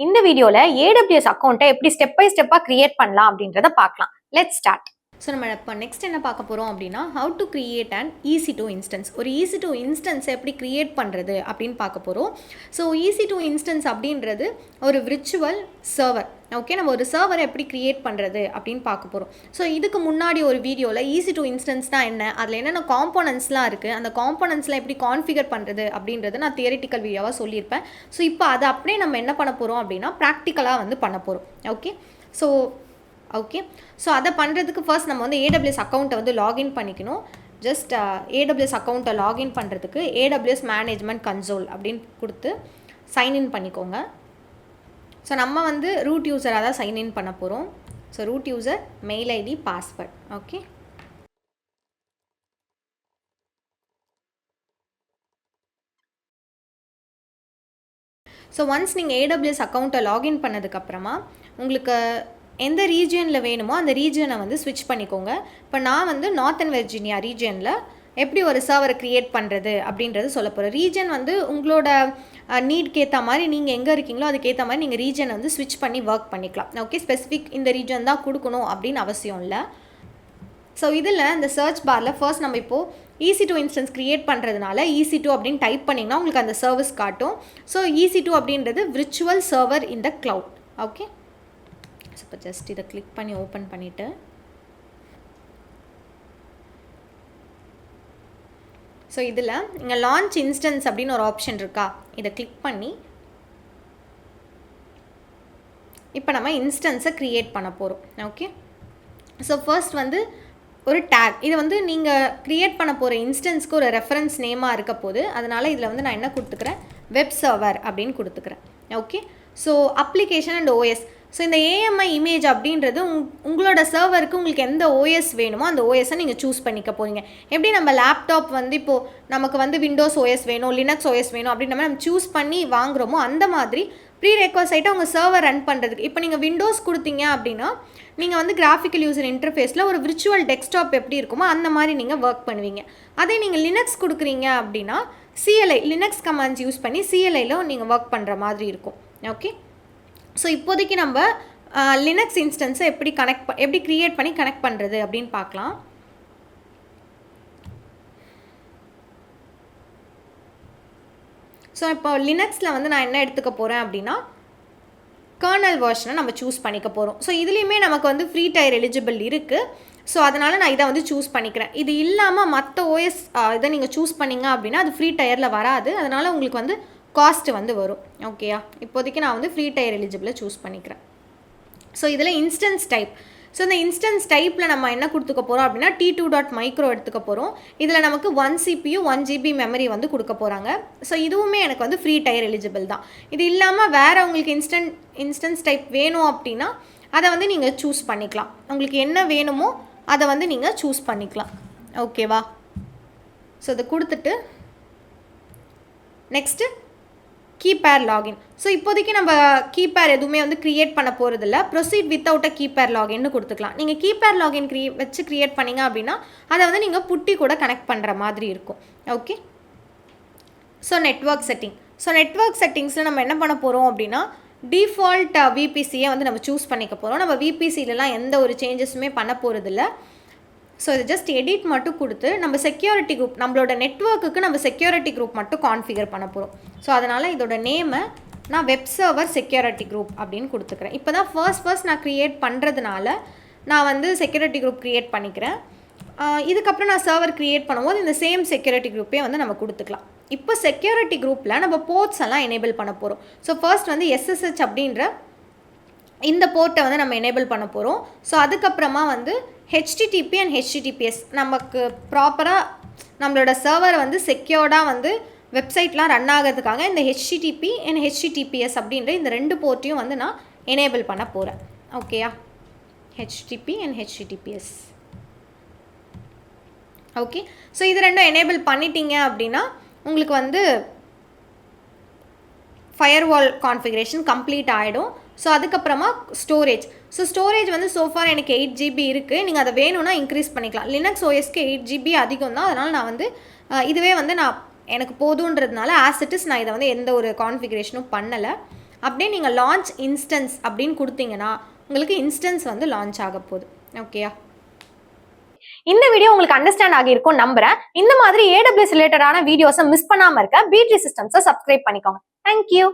இந்த வீடியோல AWS அக்கௌண்ட்டை எப்படி ஸ்டெப் பை ஸ்டெப்பா கிரியேட் பண்ணலாம் அப்படின்றத பார்க்கலாம். Let's start. ஸோ நம்ம இப்போ நெக்ஸ்ட் என்ன பார்க்க போகிறோம் அப்படின்னா, how to create and EC2 instance. ஒரு EC2 இன்ஸ்டன்ஸை எப்படி கிரியேட் பண்ணுறது அப்படின்னு பார்க்க போகிறோம். ஸோ EC2 இன்ஸ்டன்ஸ் அப்படின்றது ஒரு விர்ச்சுவல் சர்வர். ஓகே, நம்ம ஒரு சர்வரை எப்படி கிரியேட் பண்ணுறது அப்படின்னு பார்க்க போகிறோம். ஸோ இதுக்கு முன்னாடி ஒரு வீடியோவில் EC2 இன்ஸ்டன்ஸ்னா என்ன, அதில் என்னென்ன காம்போனன்ட்ஸ்லாம் இருக்குது, அந்த காம்போனன்ட்ஸ்லாம் எப்படி கான்ஃபிகர் பண்ணுறது அப்படின்றது நான் தியரிட்டிக்கல் வீடியோவாக சொல்லியிருப்பேன். ஸோ இப்போ அதை அப்படியே நம்ம என்ன பண்ண போகிறோம் அப்படின்னா ப்ராக்டிக்கலாக வந்து பண்ண போகிறோம். ஓகே, ஸோ அதை பண்ணுறதுக்கு ஃபர்ஸ்ட் நம்ம வந்து AWS அக்கௌண்ட்டை வந்து லாகின் பண்ணிக்கணும். ஜஸ்ட் AWS அக்கௌண்ட்டை லாகின் பண்ணுறதுக்கு AWS மேனேஜ்மெண்ட் கன்சோல் அப்படின்னு கொடுத்து சைன்இன் பண்ணிக்கோங்க. ஸோ நம்ம வந்து ரூட் யூஸராக தான் சைன்இன் பண்ண போகிறோம். So root user, mail ID, password. Okay, so once நீங்கள் AWS அக்கௌண்ட்டை லாகின் பண்ணதுக்கப்புறமா உங்களுக்கு எந்த ரீஜியனில் வேணுமோ அந்த ரீஜியனை வந்து ஸ்விட்ச் பண்ணிக்கோங்க. இப்போ நான் வந்து நார்த்தன் வெர்ஜீனியா ரீஜியனில் எப்படி ஒரு சர்வரை க்ரியேட் பண்ணுறது அப்படின்றது சொல்ல போகிறேன். ரீஜன் வந்து உங்களோட நீட்க்கு ஏற்ற மாதிரி நீங்கள் எங்கே இருக்கீங்களோ அதுக்கேற்ற மாதிரி நீங்கள் ரீஜனை வந்து ஸ்விட்ச் பண்ணி ஒர்க் பண்ணிக்கலாம். ஓகே, ஸ்பெசிஃபிக் இந்த ரீஜன் தான் கொடுக்கணும் அப்படின்னு அவசியம் இல்லை. ஸோ இதில் இந்த சர்ச் பாரில் ஃபர்ஸ்ட் நம்ம இப்போது EC2 இன்ஸ்டன்ஸ் க்ரியேட் பண்ணுறதுனால EC2 அப்படின்னு டைப் பண்ணிங்கன்னா உங்களுக்கு அந்த சர்வீஸ் காட்டும். ஸோ EC2 அப்படின்றது விர்ச்சுவல் சர்வர் இன் த க்ளவுட். ஓகே, ஸோ இப்போ ஜஸ்ட் இதை கிளிக் பண்ணி ஓப்பன் பண்ணிவிட்டு ஸோ இதில் இங்கே லான்ச் இன்ஸ்டன்ஸ் அப்படின்னு ஒரு ஆப்ஷன் இருக்கா, இதை கிளிக் பண்ணி இப்போ நம்ம இன்ஸ்டன்ஸை க்ரியேட் பண்ண போகிறோம். ஓகே, ஸோ ஃபர்ஸ்ட் வந்து ஒரு டேக், இது வந்து நீங்கள் க்ரியேட் பண்ண போகிற இன்ஸ்டன்ஸ்க்கு ஒரு ரெஃபரன்ஸ் நேமாக இருக்க போது, அதனால் இதில் வந்து நான் என்ன கொடுத்துக்கிறேன், வெப் சர்வர் அப்படின்னு கொடுத்துக்கிறேன். Okay, so application and OS. So இந்த AMI இமேஜ் அப்படின்றது உங்களோட சர்வருக்கு உங்களுக்கு எந்த OS வேணுமோ அந்த OSஐ நீங்கள் சூஸ் பண்ணிக்க போகிறீங்க. எப்படி நம்ம லேப்டாப் வந்து இப்போது நமக்கு வந்து விண்டோஸ் OS வேணும், லினக்ஸ் OS வேணும் அப்படின்னு நம்ம சூஸ் பண்ணி வாங்குகிறோமோ அந்த மாதிரி ப்ரீ ரெக்வசைட்டாக உங்கள் சர்வர் ரன் பண்ணுறதுக்கு இப்போ நீங்கள் விண்டோஸ் கொடுத்தீங்க அப்படின்னா நீங்கள் வந்து கிராஃபிக்கல் யூசர் இன்டர்ஃபேஸில் ஒரு விர்ச்சுவல் டெஸ்க்டாப் எப்படி இருக்குமோ அந்த மாதிரி நீங்கள் ஒர்க் பண்ணுவீங்க. அதே நீங்கள் லினக்ஸ் கொடுக்குறீங்க அப்படின்னா CLI லினக்ஸ் கமாண்ட்ஸ் யூஸ் பண்ணி CLIயில் நீங்கள் ஒர்க் பண்ணுற மாதிரி இருக்கும். ஓகே, ஸோ இப்போதைக்கு நம்ம லினக்ஸ் இன்ஸ்டன்ஸை எப்படி க்ரியேட் பண்ணி கனெக்ட் பண்ணுறது அப்படின்னு பார்க்கலாம். ஸோ இப்போ லினக்ஸில் வந்து நான் என்ன எடுத்துக்க போகிறேன் அப்படின்னா கர்னல் வெர்ஷனை நம்ம சூஸ் பண்ணிக்க போகிறோம். ஸோ இதுலேயுமே நமக்கு வந்து ஃப்ரீ டயர் எலிஜிபிள் இருக்குது. ஸோ அதனால் நான் இதை வந்து சூஸ் பண்ணிக்கிறேன். இது இல்லாமல் மற்ற OS இதை நீங்கள் சூஸ் பண்ணிங்க அப்படின்னா அது ஃப்ரீ டயரில் வராது, அதனால் உங்களுக்கு வந்து காஸ்ட் வந்து வரும். ஓகேயா, இப்போதைக்கு நான் வந்து ஃப்ரீ டயர் எலிஜிபிளை சூஸ் பண்ணிக்கிறேன். ஸோ இதில் இன்ஸ்டன்ஸ் டைப், ஸோ இந்த இன்ஸ்டன்ஸ் டைப்பில் நம்ம என்ன கொடுத்துக்க போகிறோம் அப்படின்னா T2.micro எடுத்துக்க போகிறோம். இதில் நமக்கு 1 CPU 1 GB மெமரி வந்து கொடுக்க போகிறாங்க. ஸோ இதுவுமே எனக்கு வந்து ஃப்ரீ டயர் எலிஜிபிள் தான். இது இல்லாமல் வேறு உங்களுக்கு இன்ஸ்டன்ஸ் டைப் வேணும் அப்படின்னா அதை வந்து நீங்கள் சூஸ் பண்ணிக்கலாம். உங்களுக்கு என்ன வேணுமோ அதை வந்து நீங்கள் சூஸ் பண்ணிக்கலாம். ஓகேவா, ஸோ இதை கொடுத்துட்டு நெக்ஸ்ட்டு கீபேர் லாகின். ஸோ இப்போதைக்கு நம்ம கீபேர் எதுவுமே வந்து க்ரியேட் பண்ண போகிறதில்ல, ப்ரொசீட் வித்தவுட் அ கீபேர் லாகின்னு கொடுத்துக்கலாம். நீங்கள் கீபேர் லாகின் வச்சு க்ரியேட் பண்ணிங்க அப்படின்னா அதை வந்து நீங்கள் புட்டி கூட கனெக்ட் பண்ணுற மாதிரி இருக்கும். ஓகே, ஸோ நெட்வொர்க் செட்டிங்ஸில் நம்ம என்ன பண்ண போகிறோம் அப்படின்னா டிஃபால்ட் VPCயை வந்து நம்ம சூஸ் பண்ணிக்க போகிறோம். நம்ம VPCலலாம் எந்த ஒரு சேஞ்சஸுமே பண்ண போகிறதில்ல. ஸோ இது ஜஸ்ட் எடிட் மட்டும் கொடுத்து நம்ம செக்யூரிட்டி குரூப், நம்மளோட நெட்வொர்க்குக்கு நம்ம செக்யூரிட்டி குரூப் மட்டும் கான்ஃபிகர் பண்ண போகிறோம். ஸோ அதனால் இதோட நேமை நான் வெப் சர்வர் செக்யூரிட்டி குரூப் அப்படின்னு கொடுத்துக்கிறேன். இப்போ தான் ஃபர்ஸ்ட் நான் க்ரியேட் பண்ணுறதுனால நான் வந்து செக்யூரிட்டி குரூப் க்ரியேட் பண்ணிக்கிறேன். இதுக்கப்புறம் நான் சர்வர் க்ரியேட் பண்ணும்போது இந்த சேம் செக்யூரிட்டி குரூப்பே வந்து நம்ம கொடுத்துக்கலாம். இப்போ செக்யூரிட்டி குரூப்பில் நம்ம போர்ட்ஸ் எல்லாம் எனேபிள் பண்ண போகிறோம். ஸோ ஃபர்ஸ்ட் வந்து SSH அப்படின்ற இந்த போர்ட்டை வந்து நம்ம எனேபிள் பண்ண போகிறோம். ஸோ அதுக்கப்புறமா வந்து HTTP அண்ட் HTTPS நமக்கு ப்ராப்பராக நம்மளோட சர்வர் வந்து செக்யூர்டாக வந்து வெப்சைட்லாம் ரன் ஆகிறதுக்காக இந்த HTTP அண்ட் HTTPS அப்படின்ற இந்த 2 போர்ட்டையும் வந்து நான் எனேபிள் பண்ண போகிறேன். ஓகேயா, HTTP and HTTPS. Okay, so இது ரெண்டும் எனேபிள் பண்ணிட்டீங்க அப்படின்னா உங்களுக்கு வந்து ஃபயர்வால் கான்ஃபிகரேஷன் கம்ப்ளீட் ஆகிடும். ஸோ அதுக்கப்புறமா ஸ்டோரேஜ் வந்து சோஃபார் எனக்கு 8 GB இருக்குது. நீங்கள் அதை வேணும்னா இன்க்ரீஸ் பண்ணிக்கலாம். லினக்ஸ் OSக்கு 8 GB அதிகம் தான், அதனால் நான் வந்து இதுவே வந்து எனக்கு போதுன்றதுனால ஆஸ் இட் இஸ் நான் இதை வந்து எந்த ஒரு கான்ஃபிகரேஷனும் பண்ணலை. அப்படியே நீங்கள் லான்ச் இன்ஸ்டன்ஸ் அப்படின்னு கொடுத்தீங்கன்னா உங்களுக்கு இன்ஸ்டன்ஸ் வந்து லான்ச் ஆக போகுது. ஓகேயா? இந்த வீடியோ உங்களுக்கு அண்டர்ஸ்டாண்ட் ஆகியிருக்கும் நம்புறேன். இந்த மாதிரி AWS ரிலேட்டடான வீடியோஸை மிஸ் பண்ணாமல் இருக்க B3 சிஸ்டம்ஸை சப்ஸ்கிரைப் பண்ணிக்கோங்க. தேங்க்யூ.